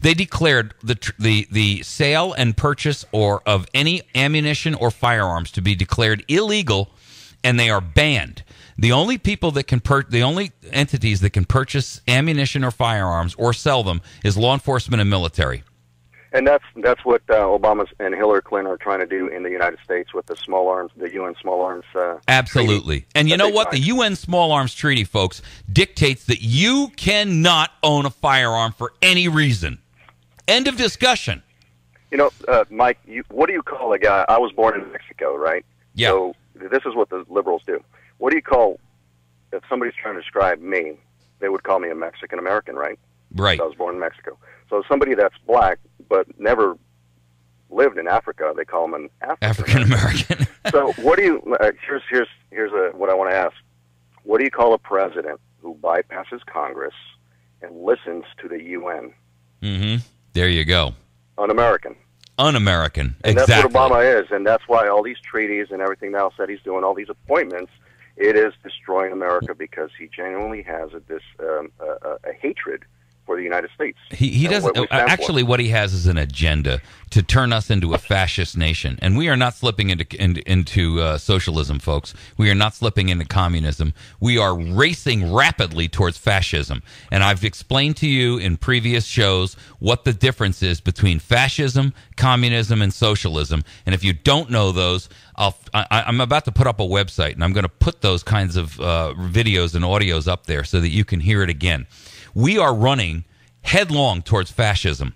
They declared the sale and purchase of any ammunition or firearms to be declared illegal, and they are banned. The only people that can the only entities that can purchase ammunition or firearms or sell them is law enforcement and military. And that's what Obama and Hillary Clinton are trying to do in the United States with the small arms, the UN small arms. Absolutely. Treaty and you know what? The UN Small Arms Treaty, folks, dictates that you cannot own a firearm for any reason. End of discussion. You know, Mike, what do you call a guy? I was born in Mexico, right? Yeah. So this is what the liberals do. What do you call, if somebody's trying to describe me, they would call me a Mexican American, right? Right. I was born in Mexico. So somebody that's black but never lived in Africa, they call them an African American. So what do you? Here's what I want to ask. What do you call a president who bypasses Congress and listens to the UN? Mm-hmm. There you go. Un-American. Un-American. And exactly. That's what Obama is, and that's why all these treaties and everything else that he's doing, all these appointments, it is destroying America because he genuinely has a hatred for the United States. He doesn't. Actually, what he has is an agenda to turn us into a fascist nation, and we are not slipping into socialism, folks. We are not slipping into communism. We are racing rapidly towards fascism, and I've explained to you in previous shows what the difference is between fascism, communism, and socialism. And if you don't know those, I'm about to put up a website, and I'm going to put those kinds of videos and audios up there so that you can hear it again. We are running headlong towards fascism,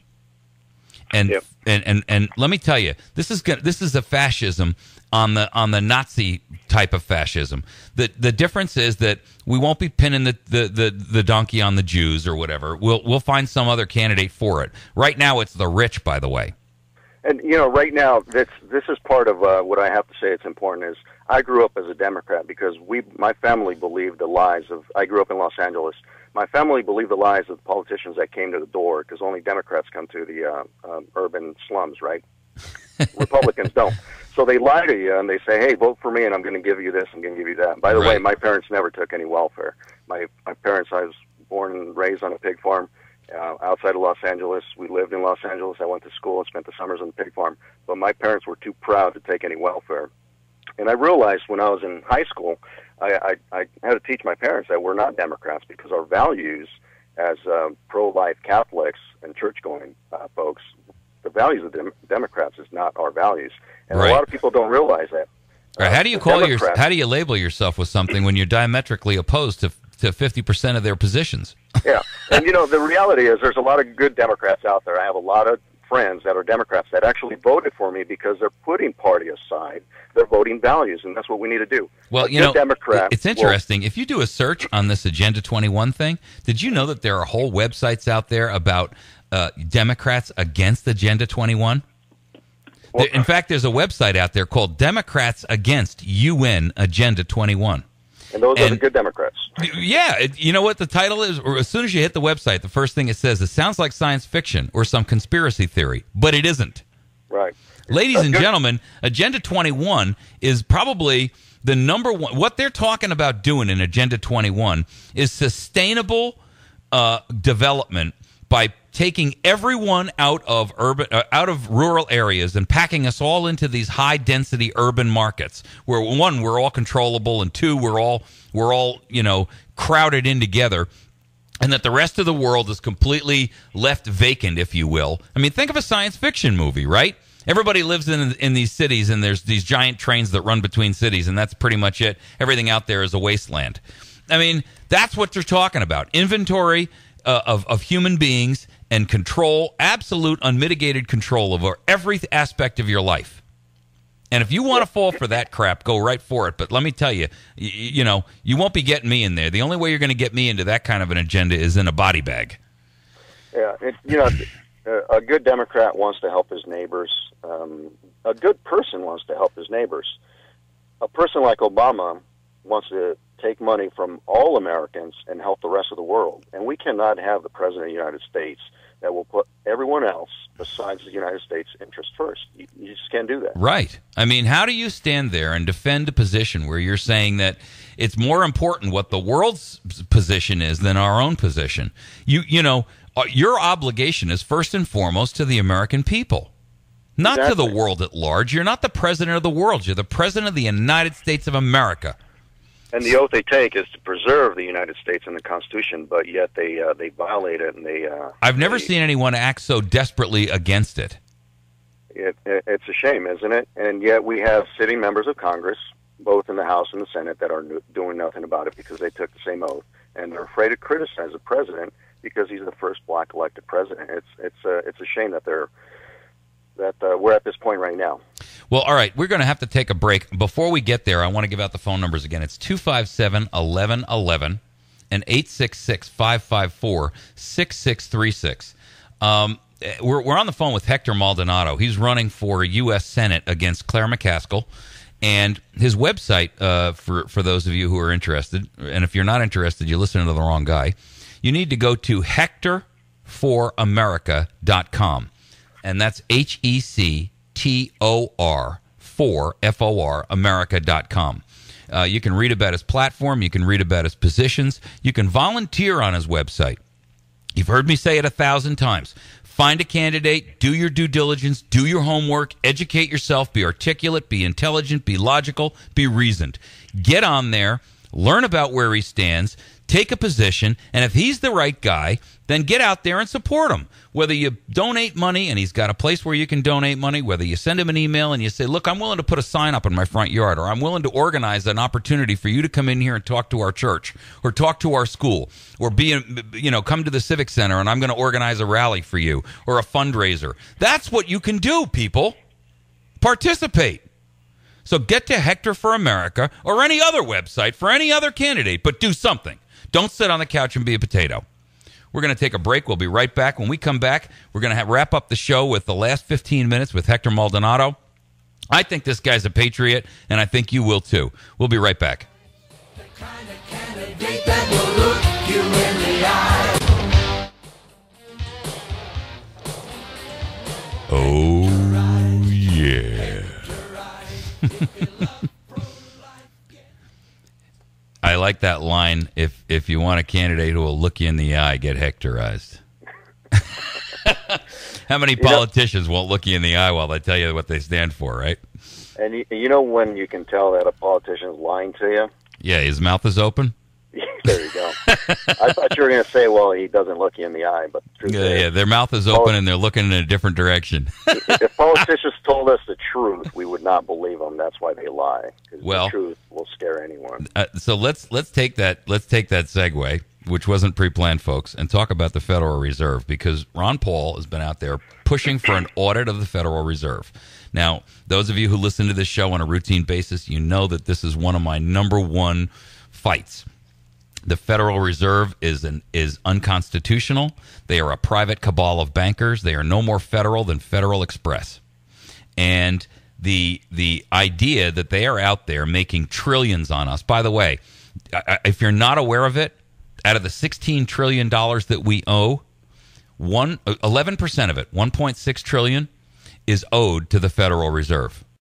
and yep. and let me tell you, this is a fascism on the Nazi type of fascism. The difference is that we won't be pinning the donkey on the Jews or whatever. We'll find some other candidate for it. Right now, it's the rich, by the way. And you know, right now, this is part of what I have to say. It's important is I grew up as a Democrat because my family believed the lies of. I grew up in Los Angeles. My family believed the lies of the politicians that came to the door because only Democrats come to the urban slums, right? Republicans don't. So they lie to you and they say, hey, vote for me and I'm going to give you this, I'm going to give you that. By the way, my parents never took any welfare. My parents, I was born and raised on a pig farm outside of Los Angeles. We lived in Los Angeles. I went to school and spent the summers on the pig farm. But my parents were too proud to take any welfare. And I realized when I was in high school, I had to teach my parents that we're not Democrats because our values as pro-life Catholics and church-going folks, the values of Democrats is not our values. And a lot of people don't realize that. Right. How do you label yourself with something when you're diametrically opposed to 50% of their positions? Yeah. And, you know, the reality is there's a lot of good Democrats out there. I have a lot of friends that are Democrats that actually voted for me because they're putting party aside. They're voting values, and that's what we need to do. Well, you know, it's interesting. If you do a search on this Agenda 21 thing, did you know that there are whole websites out there about Democrats against Agenda 21? In fact, there's a website out there called Democrats Against UN Agenda 21. And those are the good Democrats. Yeah. You know what the title is? Or as soon as you hit the website, the first thing it says, it sounds like science fiction or some conspiracy theory, but it isn't. Right. Ladies and gentlemen, Agenda 21 is probably the number one. What they're talking about doing in Agenda 21 is sustainable development by taking everyone out of rural areas and packing us all into these high density urban markets where one, we're all controllable, and two, we're all crowded in together, and that the rest of the world is completely left vacant, if you will. I mean, think of a science fiction movie, right? Everybody lives in these cities, and there's these giant trains that run between cities, and that's pretty much it. Everything out there is a wasteland. I mean, that's what they're talking about. Inventory of human beings and control, absolute unmitigated control over every aspect of your life. And if you want to fall for that crap, go right for it. But let me tell you, you won't be getting me in there. The only way you're going to get me into that kind of an agenda is in a body bag. Yeah, a good Democrat wants to help his neighbors. A good person wants to help his neighbors. A person like Obama wants to take money from all Americans and help the rest of the world. And we cannot have the President of the United States that will put everyone else besides the United States' interest first. You just can't do that. Right. I mean, how do you stand there and defend a position where you're saying that it's more important what the world's position is than our own position? your obligation is first and foremost to the American people, not to the world at large. You're not the president of the world. You're the president of the United States of America. And the oath they take is to preserve the United States and the Constitution, but yet they violate it, and they. I've never seen anyone act so desperately against it. It's a shame, isn't it? And yet we have sitting members of Congress, both in the House and the Senate, that are doing nothing about it because they took the same oath, and they're afraid to criticize the president because he's the first black elected president. It's a shame that we're at this point right now. Well, all right, we're going to have to take a break. Before we get there, I want to give out the phone numbers again. It's 257-1111 and 866-554-6636. We're on the phone with Hector Maldonado. He's running for U.S. Senate against Claire Mccaskill. And his website, for those of you who are interested, and if you're not interested, you're listening to the wrong guy, you need to go to hectorforamerica.com. And that's HECTOR FOR America.com. You can read about his platform. You can read about his positions. You can volunteer on his website. You've heard me say it 1,000 times. Find a candidate, do your due diligence, do your homework, educate yourself, be articulate, be intelligent, be logical, be reasoned. Get on there, learn about where he stands, take a position, and if he's the right guy, then get out there and support him. Whether you donate money, and he's got a place where you can donate money, whether you send him an email and you say, look, I'm willing to put a sign up in my front yard, or I'm willing to organize an opportunity for you to come in here and talk to our church, or talk to our school, or come to the Civic Center and I'm going to organize a rally for you, or a fundraiser. That's what you can do, people. Participate. So get to Hector for America or any other website for any other candidate, but do something. Don't sit on the couch and be a potato. We're going to take a break. We'll be right back. When we come back, we're going to wrap up the show with the last 15 minutes with Hector Maldonado. I think this guy's a patriot, and I think you will too. We'll be right back. The kind of candidate that will look you in the eye. Oh, yeah. I like that line. If you want a candidate who will look you in the eye, get Hectorized. How many politicians won't look you in the eye while they tell you what they stand for, right? And you know when you can tell that a politician's lying to you? Yeah, his mouth is open. There you go. I thought you were going to say, well, he doesn't look you in the eye, but the truth is, yeah, their mouth is open and they're looking in a different direction. If politicians told us the truth, we would not believe them. That's why they lie. Because the truth will scare anyone. So let's take that segue, which wasn't pre-planned, folks, and talk about the Federal Reserve, because Ron Paul has been out there pushing for an audit of the Federal Reserve. Now, those of you who listen to this show on a routine basis, you know that this is one of my number one fights. The Federal Reserve is unconstitutional. They are a private cabal of bankers. They are no more federal than Federal Express. And the idea that they are out there making trillions on us. By the way, if you're not aware of it, out of the $16 trillion that we owe, 11% of it, $1.6 trillion, is owed to the Federal Reserve.